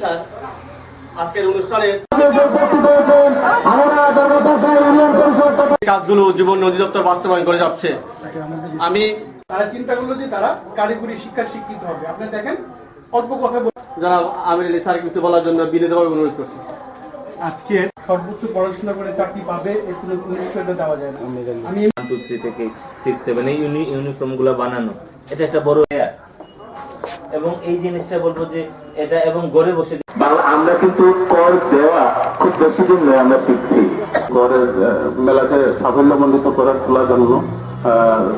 Sir আজকের অনুষ্ঠানে কাজগুলো জীবন অধিদপ্তর বাস্তবায়ন করে যাচ্ছে। আমি তারা চিন্তা করলো যে তারা কারিগরি শিক্ষা শিক্ষিত হবে। আপনি দেখেন অল্প কথা যারা আমির আলী স্যার কিছু বলার জন্য বিনীতভাবে অনুরোধ করছি। আজকে সর্বোচ্চ পড়াশোনা করে চাকরি পাবে এর কোনো নিশ্চয়তা দেওয়া যায় না। আমি 1 2 3 থেকে 6 7 এই ইউনিফর্ম গুলো বানানো এটা একটা বড় এবং এই জিনিসটা বলবো যে এটা এবং ঘরে বসে আমরা কিন্তু কর দেওয়া খুব বেশি দিন নয়, আমরা শিখছি করের মেলাতে সাফল্যমণ্ডিত করার তোলার জন্য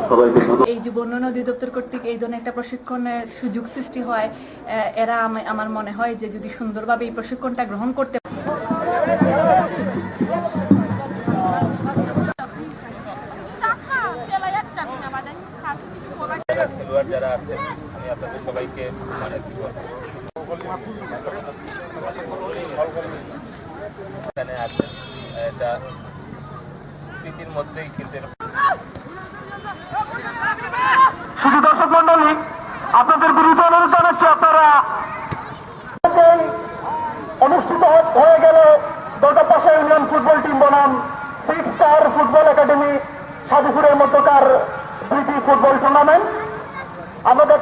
সবাইকে। এই যে বন্যা অধিদপ্তর কর্তৃক এই ধরনের একটা প্রশিক্ষণের সুযোগ সৃষ্টি হয়, এরা আমার মনে হয় যে যদি সুন্দরভাবে এই প্রশিক্ষণটা গ্রহণ করতে যারা আছে আমি আপনাদের সবাইকে এখানে আছেন এটা প্রীতির মধ্যেই কিন্তু শুধু দর্শক মন্ডলী আপনাদের বিরুদ্ধে অনুরোধ জানাচ্ছি, আপনারা অনুষ্ঠিত হয়ে গেল দলটাপাশা ইউনিয়ন ফুটবল টিম বনাম 6 স্টার ফুটবল একাডেমি সাধুপুরের মধ্যকার 2টি ফুটবল টুর্নামেন্ট। আমাদের